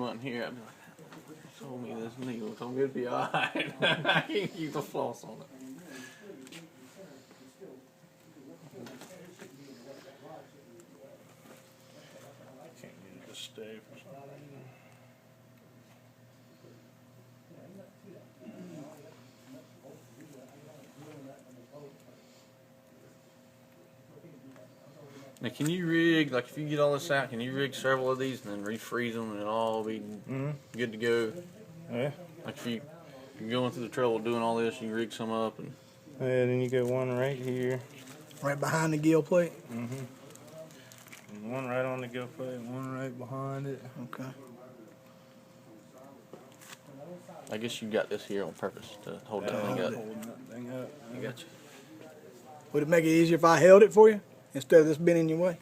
wasn't here, I'd be like, you told me this needle told me it'd be alright. I can't keep the floss on it. Can't use it to stay for some reason. Now, can you rig, like if you get all this out, can you rig several of these and then refreeze them and it'll all be good to go? Yeah. Like if you're going through the trouble of doing all this, you can rig some up and. Yeah, then you got one right here. Right behind the gill plate? And one right on the gill plate, one right behind it. Okay. I guess you got this here on purpose to hold that thing up. Holding that thing up. I got you. Would it make it easier if I held it for you instead of this being in your way?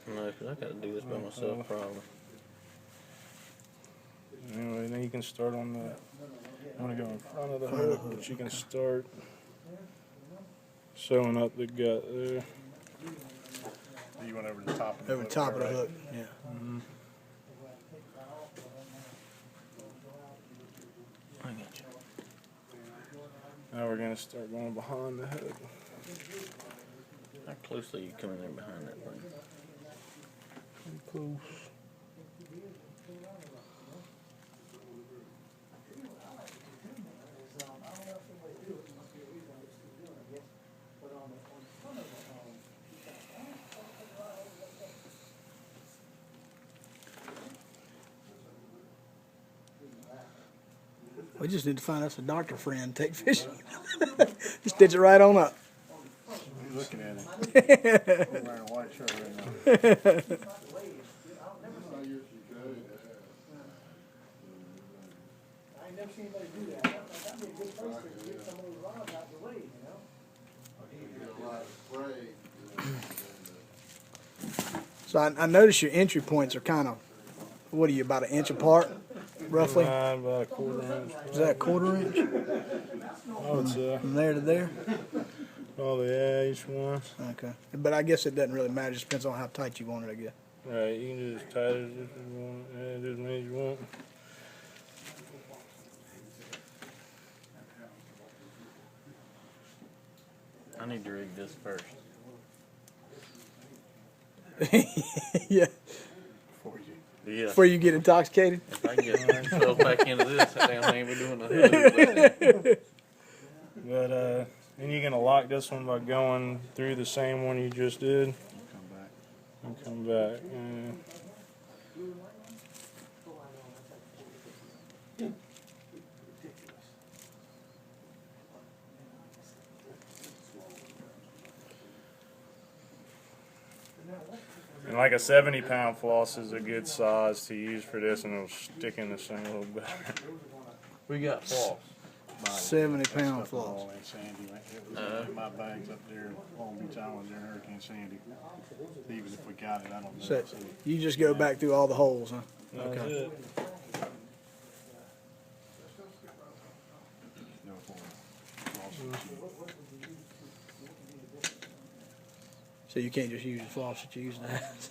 No, because I got to do this by myself probably. Anyway, then you can start on the. I want to go in front of the hook, but you can start sewing up the gut there. You went over the top of the Over hook. the top of the right? hook, yeah. I got you. Now we're going to start going behind the hook. How closely you coming in behind that thing? Pretty close. We just need to find us a doctor friend, take fishing. Stitch it right on up. You're looking at it. I'm wearing a white shirt right now. I ain't never seen anybody do that. That'd be a good place to get some of those rods out the way, So I notice your entry points are kind of, what are you, about an inch apart, roughly? About a quarter inch. Is that a quarter inch? Oh, it's From there to there? yeah, each one. Okay. But I guess it doesn't really matter. It just depends on how tight you want it, I guess. Right, you can do as tight as you want. Yeah, do as many as you want. I need to rig this first. Yeah. Yeah. Before you get intoxicated? If I can get myself back into this, that damn thing we're doing the hood. But then you're gonna lock this one by going through the same one you just did. And come back. Yeah. And like a 70-pound floss is a good size to use for this, and it'll stick in this thing a little better. We got floss. 70-pound floss. My bag's up there in Long Beach Island during Hurricane Sandy. Even if we got it, I don't know. So you just go back through all the holes, huh? That's Okay. it. So you can't just use the floss that you use in the house.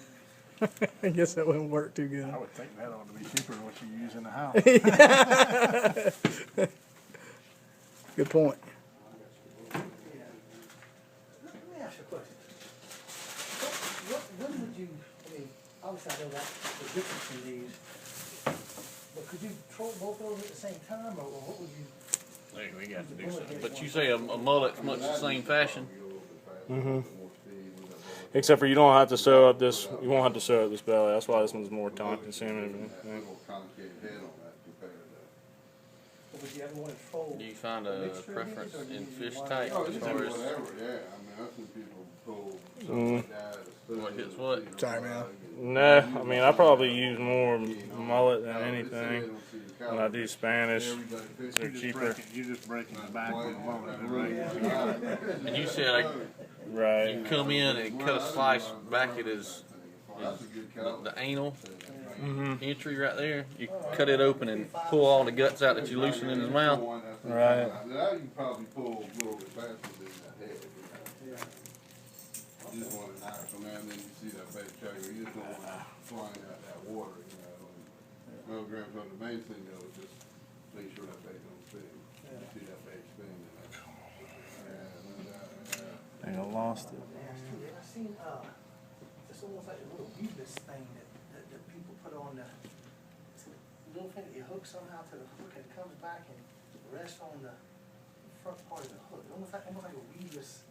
I guess that wouldn't work too good. I would think that ought to be cheaper than what you use in the house. Good point. Let me ask you a question. When would you, I mean, obviously I know that's the difference in these, but could you troll both of those at the same time, or what would you? Hey, we got to do something. But you say a mullet's much the same fashion? Except for you don't have to sew up this. You won't have to sew up this belly. That's why this one's more time consuming. Would you ever want to troll? Do you find a preference in fish type as far as what hits what? Sorry, man. No, I mean I probably use more mullet than anything. When I do Spanish, they're cheaper. You're just breaking the back with mullet, right? And you said Right. you come in and cut a slice back at his the anal entry right there. You cut it open and pull all the guts out that you loosen in his mouth. Right. Now you can probably pull a little bit faster than that head. You just want it nice from there, and then you see that bait show you. You just don't want to flying out that water, you know. Well, Grandpa, the main thing though is just make sure that bag don't spin. You see that bag spin and that. Yeah, no doubt, yeah. I think I lost it. I seen, it's almost like a little weedless thing that people put on the little thing that you hook somehow to the hook and it comes back and rests on the front part of the hook. Almost like a weedless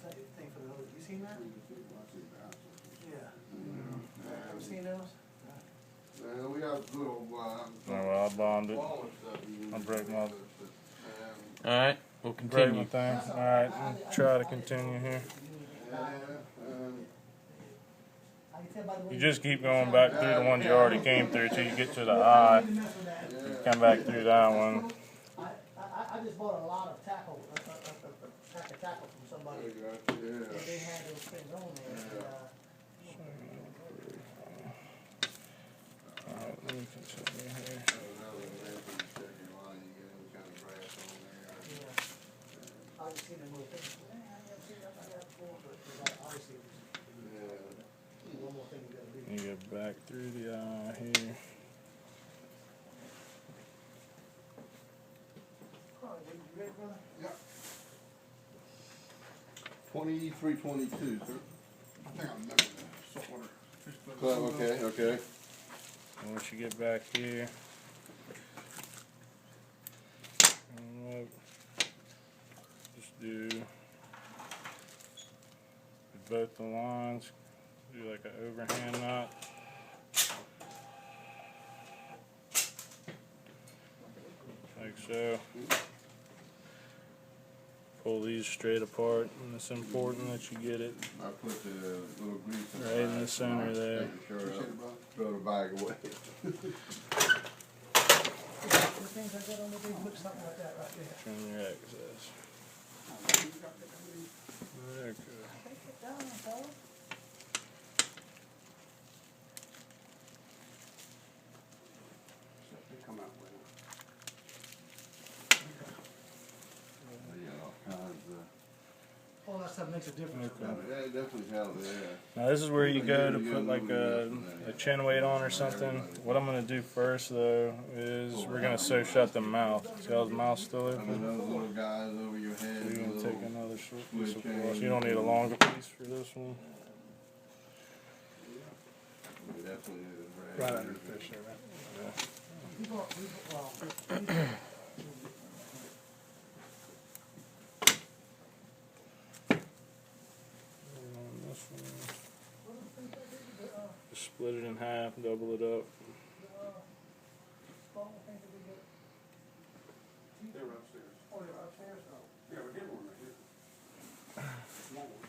thing for the hook. You seen that? Yeah. Have you seen those? We have little, Oh, well, I bombed it. smaller stuff you use. I'll break my- All right, we'll Break continue. my thing. Alright, I'll try to continue here. I can tell by the way You just keep going back through the ones you already came through till you get to the eye. Come back through that one. I just bought a lot of tackle, a pack of tackle from somebody. And they had those things on there. And, Alright, let me continue here. yeah. I just seen them little things. I never seen that like that before, but obviously it was one more thing you gotta do. You get back through the eye here. All right, you ready, brother? 2322, sir. I think I remember that. Saltwater fish boat. Okay, okay. And once you get back here, just do both the lines, do like an overhand knot. Like so. Pull these straight apart, and it's important that you get it I put the little grease in right in the center there. Take your shirt up, throw the bag away. The things I got on the big look something like that right there. Trim your excess. There, good. Take it down, fella. Come out with Yeah, all kinds All that stuff makes a difference. Okay. yeah, it definitely helps, yeah. Now this is where you go to put like a chin weight on or something. What I'm gonna do first though is we're gonna sew shut the mouth. See how the mouth's still I mean, open? those little guys over your head. You're gonna little- take another short piece of cloth. You don't need a longer piece for this one. We definitely need a Right brand under new- the fish there, right? On this one, just split it in half, double it up. They were upstairs. Oh, they're upstairs? Oh. Yeah, we did one right here. Small one.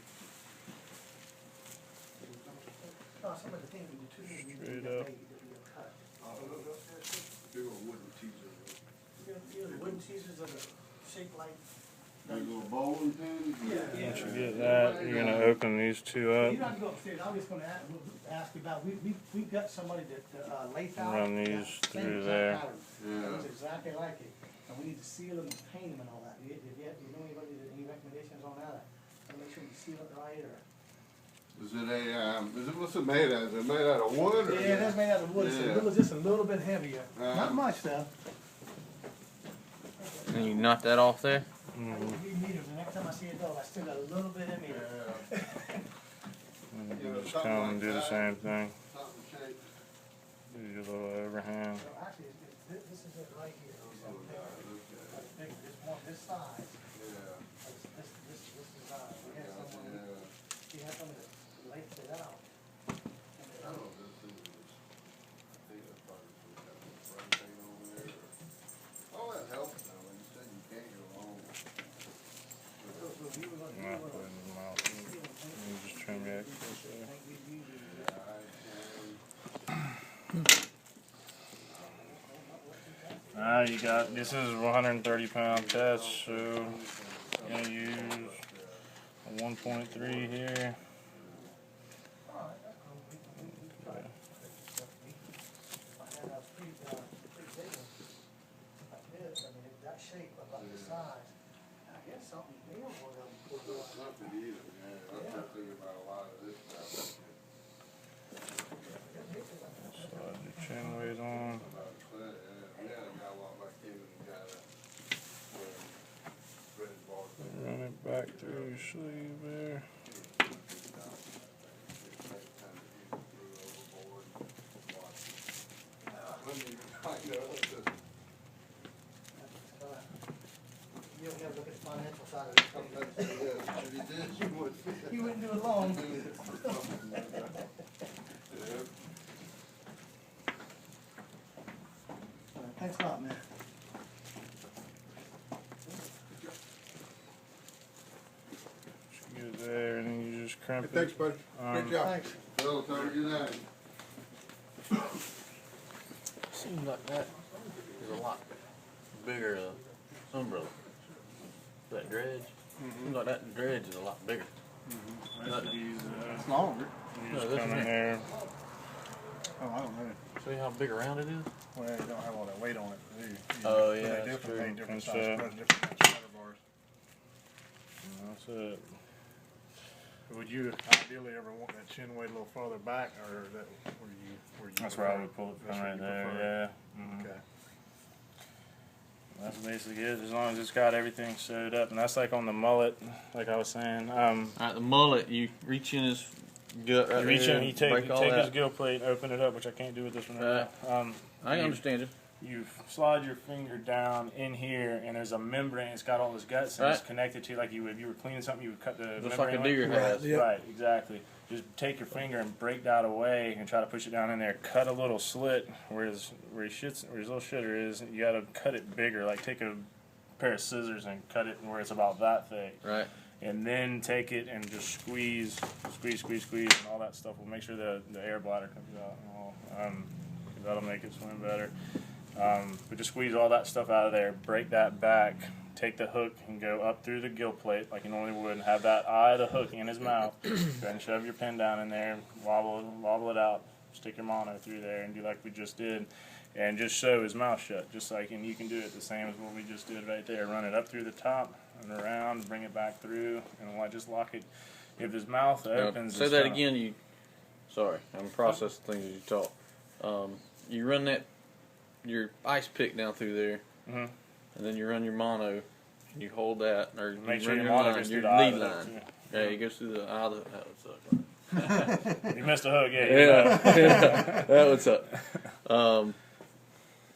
No, some of the things we do too, we do Straight that up. way, that we cut. Oh, those upstairs too? Big old wooden teasers. You know, the wooden teasers that are shaped like. Like little bowling pins? Yeah. Once you get that, you're gonna open these two up. You don't have to go upstairs, I was gonna ask you about, we've got somebody that, lays out. Run these that same through exact there. pattern. Yeah. Looks exactly like it, and we need to seal them and paint them and all that. You know anybody, any recommendations on that? Make sure you seal it right, or? Is it, what's it made out of? Is it made out of wood or? Yeah, that's made out of wood, it's Yeah. just a little bit heavier, not much though. And you knock that off there. I need 3 meters, the next time I see a dog, I still got a little bit in me. Yeah. And you just come and do the same thing. Something shaped. Do your little overhand. So actually, this is it right here. That's big, this size, Yeah. this design. We had someone that lengthed it out. I don't know if this thing is, I think that's probably some kind of spray paint on there or. Oh, that helps though, when you said you can't go wrong. So we were gonna, Not putting them out. You just trim your excess there. You got, this is a 130 pound test, so you're gonna use a 1.3 here. that shape, about this size. I guess something real for them. Nothing either, yeah. I'm just thinking about a lot of this stuff. Slide your chin weight on. your sleeve there. You don't ever look at the financial side of it. You wouldn't do it long. Thanks a lot, man. Get it there, and then you just crimp it. Thanks, buddy. Great job. Thanks. Well, Tony, good night. Seems like that is a lot bigger umbrella. That dredge. Seems like that dredge is a lot bigger. It's longer. You No, just this come one in here. there. Oh, I don't know. See how big around it is? Well, you don't have all that weight on it, do you? Oh, But yeah, they that's different, true. paint different And size so- spreads, different types of letter bars. That's it. Would you ideally ever want that chin weight a little farther back, or that where you? That's where I would pull it That's from where right you there. prefer Yeah. Mhm. Okay. That's basically it. As long as it's got everything sewed up, and that's like on the mullet, like I was saying. Alright, the mullet, you reach in his gut right You reach there in, you and take break all his that. gill plate, open it up, which I can't do with this one right now. I you- understand you. You slide your finger down in here, and there's a membrane. It's got all those guts, and it's Right. connected to like you would. If you were cleaning something, you would cut the Just like a membrane digger away. has. Yep. Right, exactly. Just take your finger and break that away, and try to push it down in there. Cut a little slit where his little shitter is. You got to cut it bigger. Like take a pair of scissors and cut it where it's about that thick. Right. And then take it and just squeeze, and all that stuff will make sure the air bladder comes out. And all. That'll make it swim better. But just squeeze all that stuff out of there, break that back, take the hook and go up through the gill plate like you normally would, and have that eye of the hook in his mouth. Go ahead and shove your pen down in there, wobble it out, stick your mono through there, and do like we just did. And just sew his mouth shut, just like, and you can do it the same as what we just did right there. Run it up through the top and around, bring it back through, and just lock it. If his mouth Now, opens, say it's that gonna- again. You. Sorry, I'm processing things as you talk. You run your ice pick down through there, Mhm. and then you run your mono. And you hold that, or you Make sure run your your mono line, goes your through the eye lead of the line. hook, Yeah, it goes through the eye of the. That would suck. You missed a hook, yeah. Yeah, that would suck.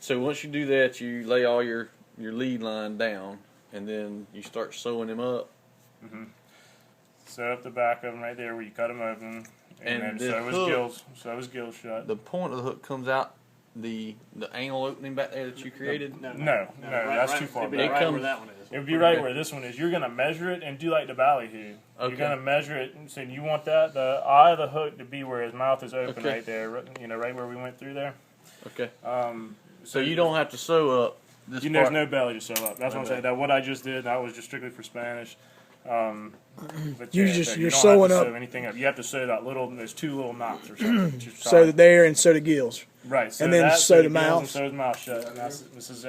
So once you do that, you lay all your lead line down, and then you start sewing them up. Sew up the back of them right there where you cut them open, And and the then sew his gills shut. The point of the hook comes out the angle opening back there that you created. No, that's too far It back. comes- It would be right where this one is. You're gonna measure it and do like the ballyhoo. Okay. You're gonna measure it and say you want the eye of the hook to be where his mouth is open, Okay. right there. Right where we went through there. Okay. So You don't have to sew up this there's part. no belly to sew up. That's what I'm Okay. saying. That what I just did. That was just strictly for Spanish. But You're yeah, just- so you're you don't sewing have to up- sew anything up. You have to sew that little. There's two little knots or something. So there and so the gills. right. So and then that, sew the gills and mouth. sew his mouth shut. And this is